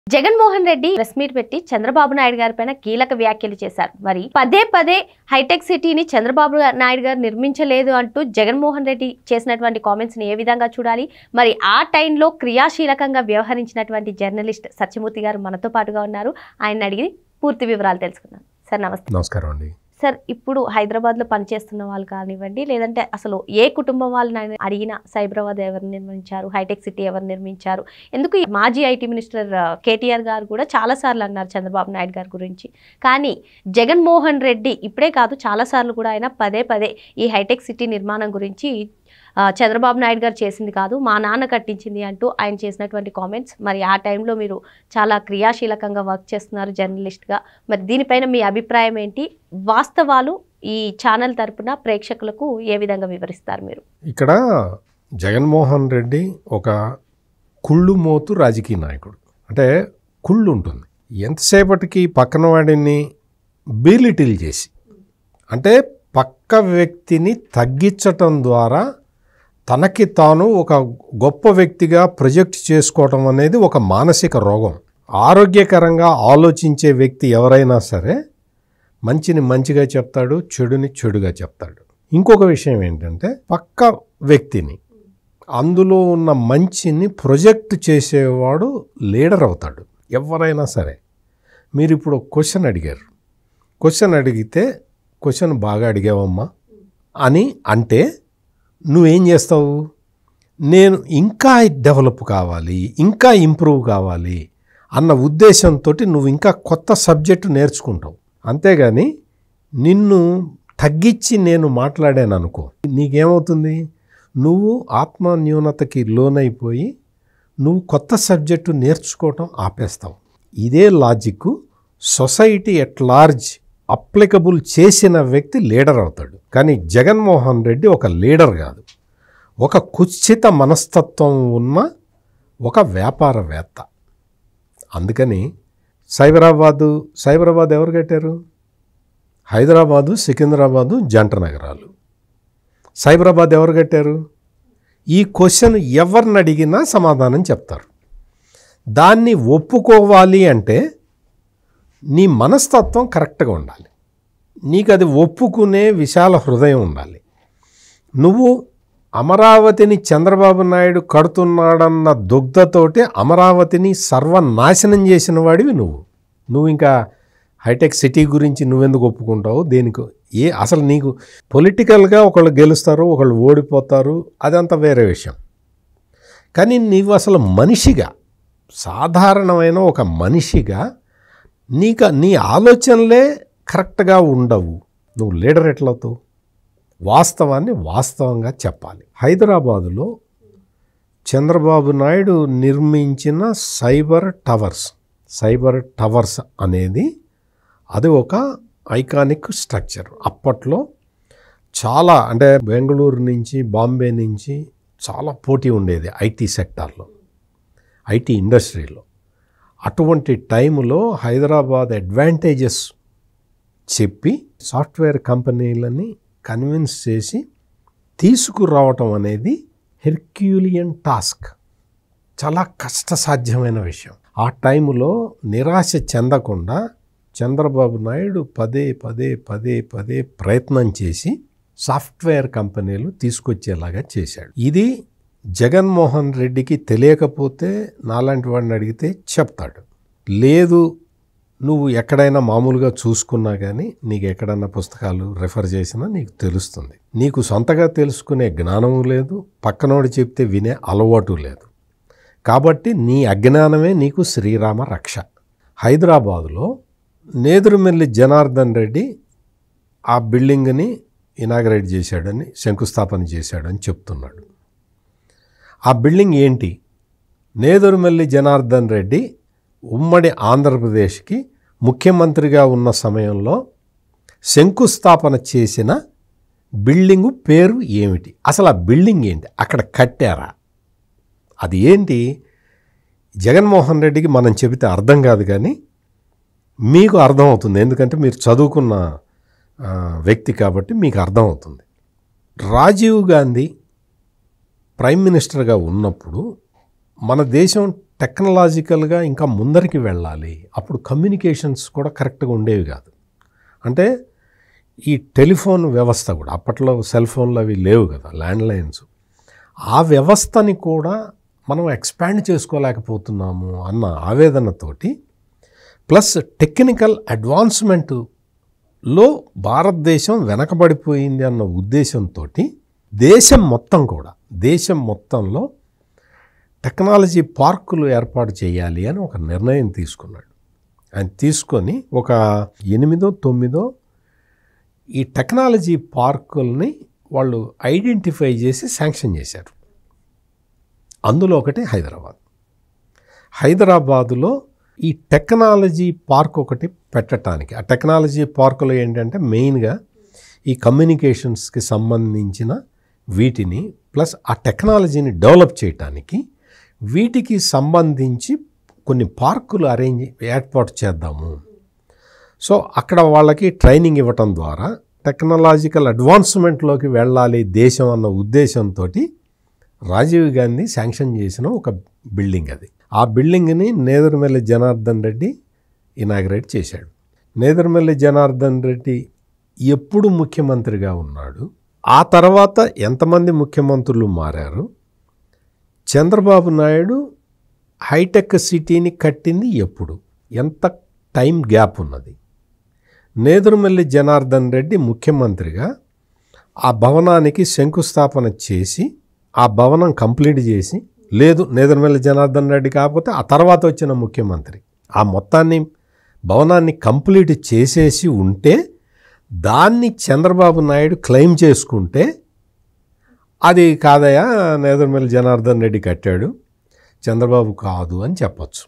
Jaganmohan Reddy press meet పెట్టి చంద్రబాబు నాయుడు గారి పైన కీలక వ్యాఖ్యలు చేశారు. మరి పదే పదే హైటెక్ సిటీని చంద్రబాబు నాయుడు గారు నిర్మించలేదు అంటూ జగన్మోహన్ రెడ్డి చేసినటువంటి కామెంట్స్ ని ఏ విధంగా చూడాలి? మరి ఆ టైంలో క్రియాశీలకంగా వ్యవహరించినటువంటి జర్నలిస్ట్ సత్యమూర్తి గారు మనతో పాటుగా ఉన్నారు. ఆయన అడిగి పూర్తి వివరాలు తెలుసుకుందాం. సార్ నమస్తే. నమస్కారం అండి. సార్, ఇప్పుడు హైదరాబాద్లో పనిచేస్తున్న వాళ్ళు కానివ్వండి, లేదంటే అసలు ఏ కుటుంబం వాళ్ళని అడిగినా సైబరాబాద్ ఎవరు నిర్మించారు, హైటెక్ సిటీ ఎవరు నిర్మించారు, ఎందుకు మాజీ ఐటీ మినిస్టర్ కేటీఆర్ గారు కూడా చాలాసార్లు అన్నారు చంద్రబాబు నాయుడు గారి గురించి. కానీ జగన్మోహన్ రెడ్డి ఇప్పుడే కాదు, చాలాసార్లు కూడా ఆయన పదే పదే ఈ హైటెక్ సిటీ నిర్మాణం గురించి చంద్రబాబు నాయుడు గారు చేసింది కాదు, మా నాన్న కట్టించింది అంటూ ఆయన చేసినటువంటి కామెంట్స్. మరి ఆ టైంలో మీరు చాలా క్రియాశీలకంగా వర్క్ చేస్తున్నారు జర్నలిస్ట్గా. మరి దీనిపైన మీ అభిప్రాయం ఏంటి? వాస్తవాలు ఈ ఛానల్ తరపున ప్రేక్షకులకు ఏ విధంగా వివరిస్తారు మీరు? ఇక్కడ జగన్మోహన్ రెడ్డి ఒక కుళ్ళు మోతు రాజకీయ నాయకుడు. అంటే కుళ్ళు ఉంటుంది, ఎంతసేపటికి పక్కన వాడిని బీలిటిల్ చేసి, అంటే పక్క వ్యక్తిని తగ్గించటం ద్వారా తనకి తాను ఒక గొప్ప వ్యక్తిగా ప్రొజెక్ట్ చేసుకోవటం అనేది ఒక మానసిక రోగం. ఆరోగ్యకరంగా ఆలోచించే వ్యక్తి ఎవరైనా సరే మంచిని మంచిగా చెప్తాడు, చెడుని చెడుగా చెప్తాడు. ఇంకొక విషయం ఏంటంటే పక్క వ్యక్తిని, అందులో ఉన్న మంచిని ప్రొజెక్ట్ చేసేవాడు లీడర్ అవుతాడు. ఎవరైనా సరే మీరు ఇప్పుడు క్వశ్చన్ అడిగారు, క్వశ్చన్ అడిగితే క్వశ్చన్ బాగా అడిగావమ్మా అని అంటే నువ్వేం చేస్తావు? నేను ఇంకా డెవలప్ కావాలి, ఇంకా ఇంప్రూవ్ కావాలి అన్న ఉద్దేశంతో నువ్వు ఇంకా కొత్త సబ్జెక్టు నేర్చుకుంటావు. అంతేగాని నిన్ను తగ్గించి నేను మాట్లాడాను అనుకో, నీకేమవుతుంది? నువ్వు ఆత్మన్యూనతకి లోనైపోయి నువ్వు కొత్త సబ్జెక్టు నేర్చుకోవటం ఆపేస్తావు. ఇదే logic society at large applicable చేసిన వ్యక్తి లీడర్ అవుతాడు. కానీ జగన్మోహన్ రెడ్డి ఒక లీడర్ కాదు, ఒక కుత్సిత మనస్తత్వం ఉన్న ఒక వ్యాపారవేత్త. అందుకని సైబరాబాద్ ఎవరు కట్టారు? హైదరాబాదు, సికింద్రాబాదు జంట నగరాలు. సైబరాబాద్ ఎవరు కట్టారు? ఈ క్వశ్చన్ ఎవరిని అడిగినా సమాధానం చెప్తారు. దాన్ని ఒప్పుకోవాలి అంటే నీ మనస్తత్వం కరెక్ట్గా ఉండాలి, నీకు అది ఒప్పుకునే విశాల హృదయం ఉండాలి. నువ్వు అమరావతిని చంద్రబాబు నాయుడు కడుతున్నాడన్న దుగ్ధతోటి అమరావతిని సర్వనాశనం చేసిన వాడివి నువ్వు ఇంకా హైటెక్ సిటీ గురించి నువ్వెందుకు ఒప్పుకుంటావు? దేనికి? అసలు నీకు పొలిటికల్గా ఒకళ్ళు గెలుస్తారు, ఒకళ్ళు ఓడిపోతారు, అదంతా వేరే విషయం. కానీ నీవు అసలు మనిషిగా, సాధారణమైన ఒక మనిషిగా నీ ఆలోచనలే కరెక్ట్గా ఉండవు. నువ్వు లీడర్ ఎట్లవుతావు? వాస్తవాన్ని వాస్తవంగా చెప్పాలి. హైదరాబాదులో చంద్రబాబు నాయుడు నిర్మించిన సైబర్ టవర్స్ అనేది అది ఒక ఐకానిక్ స్ట్రక్చర్. అప్పట్లో చాలా, అంటే బెంగళూరు నుంచి, బాంబే నుంచి చాలా పోటీ ఉండేది ఐటీ సెక్టార్లో, ఐటీ ఇండస్ట్రీలో. అటువంటి టైంలో హైదరాబాద్ అడ్వాంటేజెస్ చెప్పి సాఫ్ట్వేర్ కంపెనీలని కన్విన్స్ చేసి తీసుకురావటం అనేది హెర్క్యూలియన్ టాస్క్, చాలా కష్టసాధ్యమైన విషయం. ఆ టైంలో నిరాశ చెందకుండా చంద్రబాబు నాయుడు పదే ప్రయత్నం చేసి సాఫ్ట్వేర్ కంపెనీలు తీసుకొచ్చేలాగా చేశాడు. ఇది జగన్మోహన్ రెడ్డికి తెలియకపోతే నాలాంటి వాడిని అడిగితే చెప్తాడు. లేదు, నువ్వు ఎక్కడైనా మామూలుగా చూసుకున్నా కానీ, నీకు ఎక్కడన్నా పుస్తకాలు రెఫర్ చేసినా నీకు తెలుస్తుంది. నీకు సొంతగా తెలుసుకునే జ్ఞానము లేదు, పక్కనోడు చెప్తే వినే అలవాటు లేదు. కాబట్టి నీ అజ్ఞానమే నీకు శ్రీరామ రక్ష. హైదరాబాదులో నేదురుమెల్లి జనార్దన్ రెడ్డి ఆ బిల్డింగ్ని ఇనాగరేట్ చేశాడని, శంకుస్థాపన చేశాడని చెప్తున్నాడు. ఆ బిల్డింగ్ ఏంటి? నేదురుమెల్లి జనార్దన్ రెడ్డి ఉమ్మడి ఆంధ్రప్రదేశ్కి ముఖ్యమంత్రిగా ఉన్న సమయంలో శంకుస్థాపన చేసిన బిల్డింగు పేరు ఏమిటి? అసలు ఆ బిల్డింగ్ ఏంటి? అక్కడ కట్టారా? అది ఏంటి? జగన్మోహన్ రెడ్డికి మనం చెబితే అర్థం కాదు, కానీ మీకు అర్థమవుతుంది. ఎందుకంటే మీరు చదువుకున్న వ్యక్తి కాబట్టి మీకు అర్థమవుతుంది. రాజీవ్ గాంధీ ప్రైమ్ మినిస్టర్గా ఉన్నప్పుడు మన దేశం టెక్నాలజికల్గా ఇంకా ముందరికి వెళ్ళాలి. అప్పుడు కమ్యూనికేషన్స్ కూడా కరెక్ట్గా ఉండేవి కాదు. అంటే ఈ టెలిఫోన్ వ్యవస్థ కూడా అప్పట్లో సెల్ ఫోన్లు అవి లేవు కదా, ల్యాండ్లైన్స్. ఆ వ్యవస్థని కూడా మనం ఎక్స్పాండ్ చేసుకోలేకపోతున్నాము అన్న ఆవేదనతోటి, ప్లస్ టెక్నికల్ అడ్వాన్స్మెంట్లో భారతదేశం వెనకబడిపోయింది అన్న ఉద్దేశంతో దేశం మొత్తంలో టెక్నాలజీ పార్కులు ఏర్పాటు చేయాలి అని ఒక నిర్ణయం తీసుకున్నాడు. ఆయన తీసుకొని ఒక 8-9 ఈ టెక్నాలజీ పార్కుల్ని వాళ్ళు ఐడెంటిఫై చేసి శాంక్షన్ చేశారు. అందులో ఒకటి హైదరాబాదులో ఈ టెక్నాలజీ పార్క్ ఒకటి పెట్టడానికి. ఆ టెక్నాలజీ పార్కులో ఏంటంటే మెయిన్గా ఈ కమ్యూనికేషన్స్కి సంబంధించిన వీటిని, ప్లస్ ఆ టెక్నాలజీని డెవలప్ చేయటానికి వీటికి సంబంధించి కొన్ని పార్కులు ఏర్పాటు చేద్దాము. సో అక్కడ వాళ్ళకి ట్రైనింగ్ ఇవ్వటం ద్వారా టెక్నాలజికల్ అడ్వాన్స్మెంట్లోకి వెళ్ళాలి దేశం అన్న ఉద్దేశంతో రాజీవ్ గాంధీ శాంక్షన్ చేసిన ఒక బిల్డింగ్ అది. ఆ బిల్డింగ్ని నేదురుమల్లి జనార్దన్ రెడ్డి ఇనాగ్రేట్ చేశాడు. నేదురుమల్లి జనార్దన్ రెడ్డి ఎప్పుడు ముఖ్యమంత్రిగా ఉన్నాడు, ఆ తర్వాత ఎంతమంది ముఖ్యమంత్రులు మారారు, చంద్రబాబు నాయుడు హైటెక్ సిటీని కట్టింది ఎప్పుడు, ఎంత టైం గ్యాప్ ఉన్నది, నేదురుమల్లి జనార్దన్ రెడ్డి ముఖ్యమంత్రిగా ఆ భవనానికి శంకుస్థాపన చేసి ఆ భవనం కంప్లీట్ చేసి, లేదు నేదురుమల్లి జనార్దన్ రెడ్డి కాకపోతే ఆ తర్వాత వచ్చిన ముఖ్యమంత్రి ఆ భవనాన్ని కంప్లీట్ చేసేసి ఉంటే దాన్ని చంద్రబాబు నాయుడు క్లెయిమ్ చేసుకుంటే అది కాదయా నేదురుమల్లి జనార్దన్ రెడ్డి కట్టాడు, చంద్రబాబు కాదు అని చెప్పచ్చు.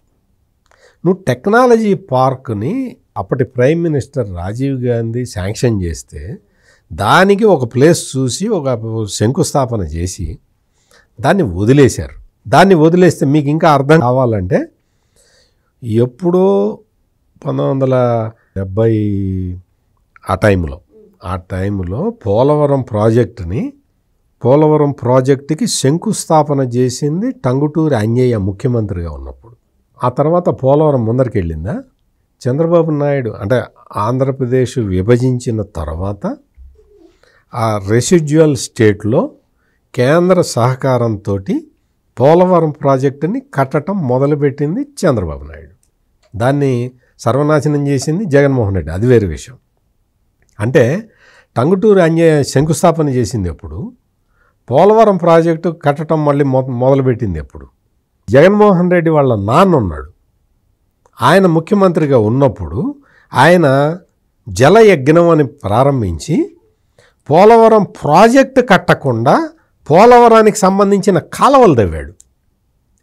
నువ్వు టెక్నాలజీ పార్క్ని అప్పటి prime minister Rajiv Gandhi sanction చేస్తే దానికి ఒక ప్లేస్ చూసి ఒక శంకుస్థాపన చేసి దాన్ని వదిలేశారు. దాన్ని వదిలేస్తే మీకు ఇంకా అర్థం కావాలంటే ఎప్పుడో 1970 ఆ టైంలో పోలవరం ప్రాజెక్టుకి శంకుస్థాపన చేసింది టంగుటూరి అంజయ్య ముఖ్యమంత్రిగా ఉన్నప్పుడు. ఆ తర్వాత పోలవరం ముందరికి వెళ్ళిందా? చంద్రబాబు నాయుడు అంటే ఆంధ్రప్రదేశ్ విభజించిన తర్వాత ఆ రెసిడ్యువల్ స్టేట్లో కేంద్ర సహకారంతో పోలవరం ప్రాజెక్టుని కట్టడం మొదలుపెట్టింది చంద్రబాబు నాయుడు. దాన్ని సర్వనాశనం చేసింది జగన్మోహన్ రెడ్డి, అది వేరే విషయం. అంటే టంగుటూరి అంజయ్య శంకుస్థాపన చేసింది ఎప్పుడు, పోలవరం ప్రాజెక్టు కట్టడం మళ్ళీ మొదలుపెట్టింది ఎప్పుడు, జగన్మోహన్ రెడ్డి వాళ్ళ నాన్న ఉన్నాడు, ఆయన ముఖ్యమంత్రిగా ఉన్నప్పుడు ఆయన జలయజ్ఞం అని ప్రారంభించి పోలవరం ప్రాజెక్టు కట్టకుండా పోలవరానికి సంబంధించిన కాలువలు తవ్వాడు.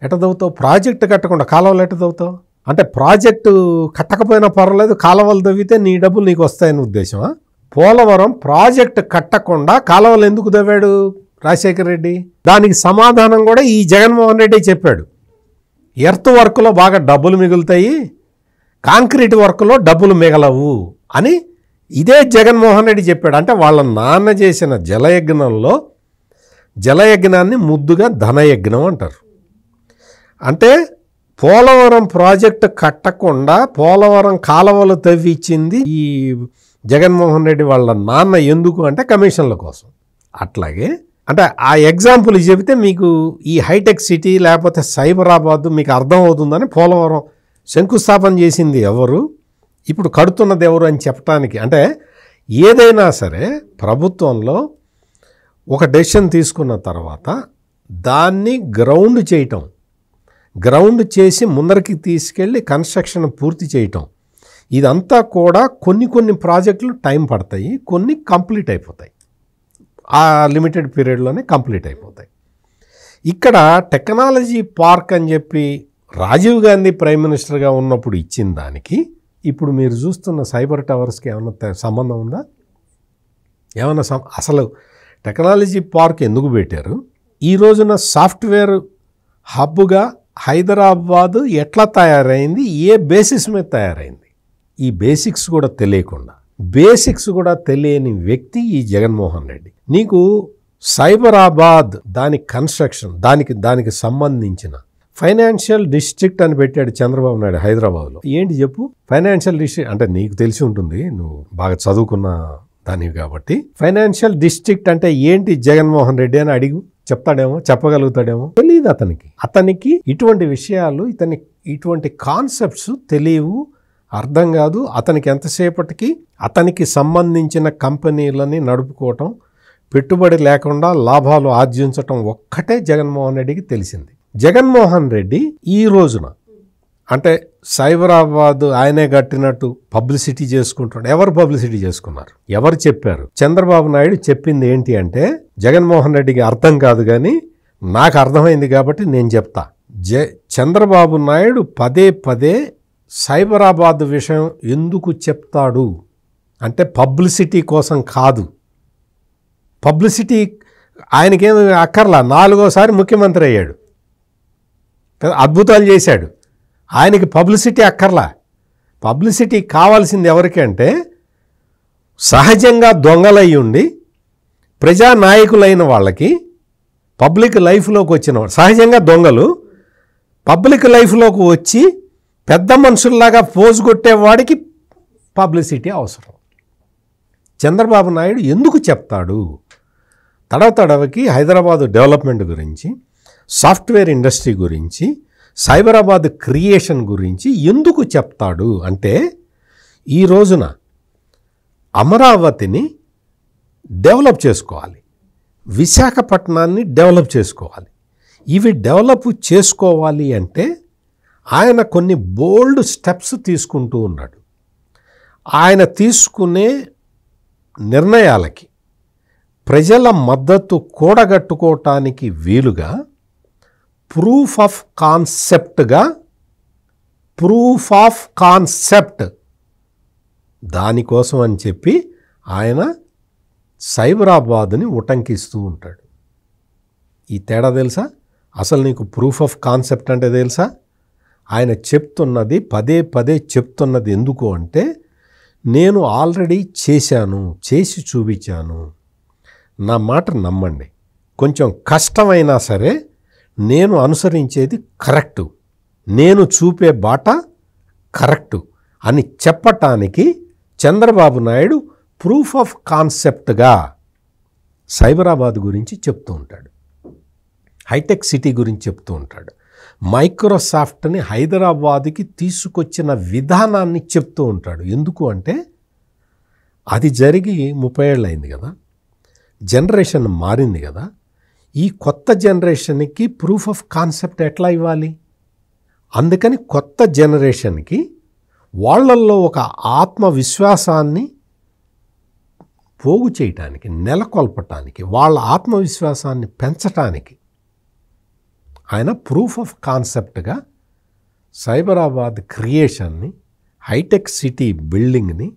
ఎట్ట తవ్వుతావు? ప్రాజెక్టు కట్టకుండా కాలువలు ఎట్ట తవ్వుతావు? అంటే ప్రాజెక్టు కట్టకపోయినా పర్వాలేదు, కాలువలు తవ్వితే నీ డబ్బులు నీకు వస్తాయని ఉద్దేశమా? పోలవరం ప్రాజెక్టు కట్టకుండా కాలువలు ఎందుకు తవ్వాడు రాజశేఖర రెడ్డి? దానికి సమాధానం కూడా ఈ జగన్మోహన్ రెడ్డి చెప్పాడు. ఎర్త్ వర్క్లో బాగా డబ్బులు మిగులుతాయి, కాంక్రీట్ వర్క్లో డబ్బులు మిగలవు అని ఇదే జగన్మోహన్ రెడ్డి చెప్పాడు. అంటే వాళ్ళ నాన్న చేసిన జలయజ్ఞాన్ని ముద్దుగా ధనయజ్ఞం అంటారు. అంటే పోలవరం ప్రాజెక్టు కట్టకుండా పోలవరం కాలువలు తవ్విచ్చింది ఈ జగన్మోహన్ రెడ్డి వాళ్ళ నాన్న. ఎందుకు అంటే కమిషన్ల కోసం. అట్లాగే అంటే ఆ ఎగ్జాంపుల్ చెబితే మీకు ఈ హైటెక్ సిటీ లేకపోతే సైబరాబాద్ మీకు అర్థమవుతుందని పోలవరం శంకుస్థాపన చేసింది ఎవరు, ఇప్పుడు కడుతున్నది ఎవరు అని చెప్పడానికి. అంటే ఏదైనా సరే ప్రభుత్వంలో ఒక డెసిషన్ తీసుకున్న తర్వాత దాన్ని గ్రౌండ్ చేసి ముందరికి తీసుకెళ్ళి కన్స్ట్రక్షన్ పూర్తి చేయటం, ఇదంతా కూడా కొన్ని ప్రాజెక్టులు టైం పడతాయి, కొన్ని కంప్లీట్ అయిపోతాయి, ఆ లిమిటెడ్ పీరియడ్లోనే కంప్లీట్ అయిపోతాయి. ఇక్కడ టెక్నాలజీ పార్క్ అని చెప్పి రాజీవ్ గాంధీ ప్రైమ్ మినిస్టర్గా ఉన్నప్పుడు ఇచ్చిన దానికి ఇప్పుడు మీరు చూస్తున్న సైబర్ టవర్స్కి ఏమైనా సంబంధం ఉందా? అసలు టెక్నాలజీ పార్క్ ఎందుకు పెట్టారు? ఈ రోజున సాఫ్ట్వేర్ హబ్గా హైదరాబాద్ ఎట్లా తయారైంది, ఏ బేసిస్ మీద తయారైంది, ఈ బేసిక్స్ కూడా తెలియని వ్యక్తి ఈ జగన్మోహన్ రెడ్డి. నీకు సైబరాబాద్ దాని కన్స్ట్రక్షన్ దానికి సంబంధించిన ఫైనాన్షియల్ డిస్ట్రిక్ట్ అని పెట్టాడు చంద్రబాబు నాయుడు హైదరాబాద్లో. ఏంటి చెప్పు ఫైనాన్షియల్ డిస్ట్రిక్ట్ అంటే? నీకు తెలిసి ఉంటుంది, నువ్వు బాగా చదువుకున్న దానివి కాబట్టి. ఫైనాన్షియల్ డిస్ట్రిక్ట్ అంటే ఏంటి జగన్మోహన్ రెడ్డి అని అడిగు, చెప్తాడేమో, చెప్పగలుగుతాడేమో. తెలియదు అతనికి ఇటువంటి విషయాలు, ఇటువంటి కాన్సెప్ట్స్ తెలియవు, అర్థం కాదు. అతనికి ఎంతసేపటికి అతనికి సంబంధించిన కంపెనీలని నడుపుకోవటం, పెట్టుబడి లేకుండా లాభాలు ఆర్జించటం ఒక్కటే జగన్మోహన్ రెడ్డికి తెలిసింది. జగన్మోహన్ రెడ్డి ఈ రోజున అంటే సైబరాబాద్ ఆయనే కట్టినట్టు పబ్లిసిటీ చేసుకుంటాడు. ఎవరు పబ్లిసిటీ చేసుకున్నారు? ఎవరు చెప్పారు? చంద్రబాబు నాయుడు చెప్పింది ఏంటి అంటే, జగన్మోహన్ రెడ్డికి అర్థం కాదు కానీ నాకు అర్థమైంది కాబట్టి నేను చెప్తా. చంద్రబాబు నాయుడు పదే పదే సైబరాబాద్ విషయం ఎందుకు చెప్తాడు అంటే పబ్లిసిటీ కోసం కాదు. పబ్లిసిటీ ఆయనకేమి అక్కర్లా, 4వ ముఖ్యమంత్రి అయ్యాడు, అద్భుతాలు చేశాడు. ఆయనకి పబ్లిసిటీ అక్కర్లా. పబ్లిసిటీ కావాల్సింది ఎవరికి అంటే, సహజంగా దొంగలయ్యి ఉండి ప్రజానాయకులైన వాళ్ళకి, పబ్లిక్ లైఫ్లోకి వచ్చిన వాళ్ళు, సహజంగా దొంగలు పబ్లిక్ లైఫ్లోకి వచ్చి పెద్ద మనుషుల్లాగా పోజు కొట్టేవాడికి పబ్లిసిటీ అవసరం. చంద్రబాబు నాయుడు ఎందుకు చెప్తాడు? తడవకి హైదరాబాదు డెవలప్మెంట్ గురించి, సాఫ్ట్వేర్ ఇండస్ట్రీ గురించి, సైబరాబాద్ క్రియేషన్ గురించి ఎందుకు చెప్తాడు అంటే, ఈ రోజున అమరావతిని డెవలప్ చేసుకోవాలి, విశాఖపట్నాన్ని డెవలప్ చేసుకోవాలి. ఇవి డెవలప్ చేసుకోవాలి అంటే ఆయన కొన్ని బోల్డ్ స్టెప్స్ తీసుకుంటూ ఉన్నాడు. ఆయన తీసుకునే నిర్ణయాలకి ప్రజల మద్దతు కూడగట్టుకోవటానికి వీలుగా ప్రూఫ్ ఆఫ్ కాన్సెప్ట్ దానికోసం అని చెప్పి ఆయన సైబరాబాద్ని ఉటంకిస్తూ ఉంటాడు. ఈ తేడా తెలుసా? అసలు నీకు ప్రూఫ్ ఆఫ్ కాన్సెప్ట్ అంటే తెలుసా? ఆయన చెప్తున్నది, పదే పదే చెప్తున్నది ఎందుకు అంటే, నేను ఆల్రెడీ చేశాను, చేసి చూపించాను, నా మాట నమ్మండి, కొంచెం కష్టమైనా సరే నేను అనుసరించేది కరెక్టు, నేను చూపే బాట కరెక్టు అని చెప్పటానికి చంద్రబాబు నాయుడు ప్రూఫ్ ఆఫ్ కాన్సెప్ట్గా సైబరాబాద్ గురించి చెప్తూ ఉంటాడు, హైటెక్ సిటీ గురించి చెప్తూ ఉంటాడు, మైక్రోసాఫ్ట్ని హైదరాబాద్కి తీసుకొచ్చిన విధానాన్ని చెప్తూ ఉంటాడు. ఎందుకు అంటే అది జరిగి 30 ఏళ్ళు అయింది కదా, జనరేషన్ మారింది కదా. ఈ కొత్త జనరేషన్కి ప్రూఫ్ ఆఫ్ కాన్సెప్ట్ ఎట్లా ఇవ్వాలి? అందుకని కొత్త జనరేషన్కి వాళ్ళల్లో ఒక ఆత్మవిశ్వాసాన్ని పోగు చేయటానికి, నెలకొల్పటానికి, వాళ్ళ ఆత్మవిశ్వాసాన్ని పెంచటానికి ఆయన ప్రూఫ్ ఆఫ్ కాన్సెప్ట్గా సైబరాబాద్ క్రియేషన్ని, హైటెక్ సిటీ బిల్డింగ్ని,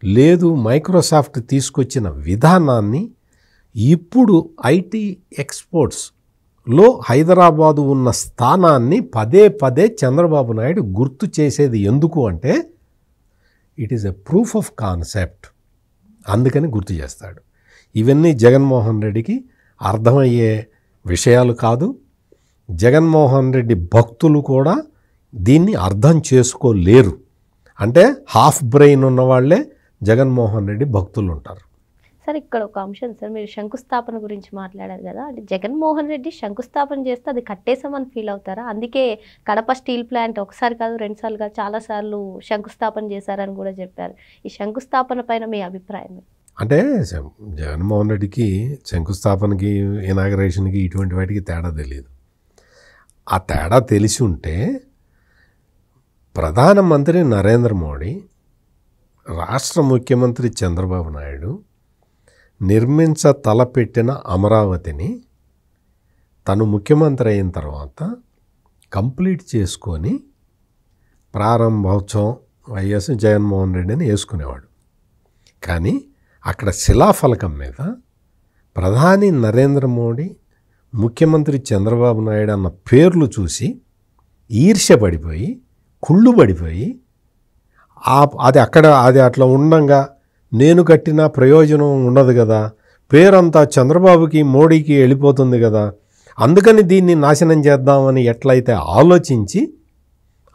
లేదు మైక్రోసాఫ్ట్ తీసుకొచ్చిన విధానాన్ని, ఇప్పుడు ఐటీ ఎక్స్పోర్ట్స్లో హైదరాబాదు ఉన్న స్థానాన్ని పదే పదే చంద్రబాబు నాయుడు గుర్తు చేసేది ఎందుకు అంటే, it is a proof of concept, అందుకని గుర్తు చేస్తాడు. ఇవన్నీ జగన్మోహన్ రెడ్డికి అర్థమయ్యే విషయాలు కాదు. జగన్మోహన్ రెడ్డి భక్తులు కూడా దీన్ని అర్థం చేసుకోలేరు. అంటే హాఫ్ బ్రెయిన్ ఉన్నవాళ్లే జగన్మోహన్ రెడ్డి భక్తులు ఉంటారు. సార్, ఇక్కడ ఒక అంశం సార్, మీరు శంకుస్థాపన గురించి మాట్లాడారు కదా, అంటే జగన్మోహన్ రెడ్డి శంకుస్థాపన చేస్తే అది కట్టేసామని ఫీల్ అవుతారా? అందుకే కడప స్టీల్ ప్లాంట్ ఒకసారి కాదు 2 సార్లు కాదు చాలాసార్లు శంకుస్థాపన చేశారని కూడా చెప్పారు. ఈ శంకుస్థాపన పైన మీ అభిప్రాయం? అంటే జగన్మోహన్ రెడ్డికి శంకుస్థాపనకి, ఇనాగరేషన్కి ఇటువంటి వాటికి తేడా తెలియదు. ఆ తేడా తెలిసి ఉంటే ప్రధానమంత్రి నరేంద్ర మోడీ, రాష్ట్ర ముఖ్యమంత్రి చంద్రబాబు నాయుడు తలపెట్టిన అమరావతిని తను ముఖ్యమంత్రి అయిన తర్వాత కంప్లీట్ చేసుకొని ప్రారంభోత్సవం వైఎస్ జగన్మోహన్ రెడ్డిని వేసుకునేవాడు. కానీ అక్కడ శిలాఫలకం మీద ప్రధాని నరేంద్ర మోడీ, ముఖ్యమంత్రి చంద్రబాబు నాయుడు అన్న పేర్లు చూసి ఈర్ష్యపడిపోయి, కుళ్ళు పడిపోయి, అది అట్లా ఉండంగా నేను కట్టిన ప్రయోజనం ఉండదు కదా, పేరంతా చంద్రబాబుకి మోడీకి వెళ్ళిపోతుంది కదా అందుకని దీన్ని నాశనం చేద్దామని ఎట్లయితే ఆలోచించి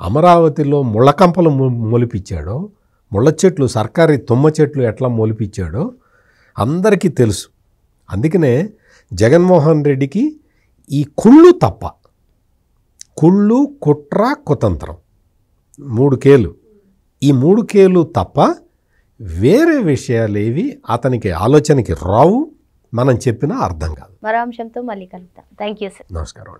అమరావతిలో ముళ్ళకంపలు మొలిపించాడో, ముళ్ళ చెట్లు, సర్కారీ తుమ్మ చెట్లు ఎట్లా మొలిపించాడో అందరికీ తెలుసు. అందుకనే జగన్మోహన్ రెడ్డికి ఈ కుళ్ళు తప్ప, కుళ్ళు, కుట్ర, కుతంత్రం 3 కేలు, ఈ 3 కేలు తప్ప వేరే విషయాలేవి అతనికి ఆలోచనకి రావు. మనం చెప్పినా అర్థం కాదు. మరో అంశంతో మళ్ళీ కలుద్దాం. Thank you sir. నమస్కారం అండి.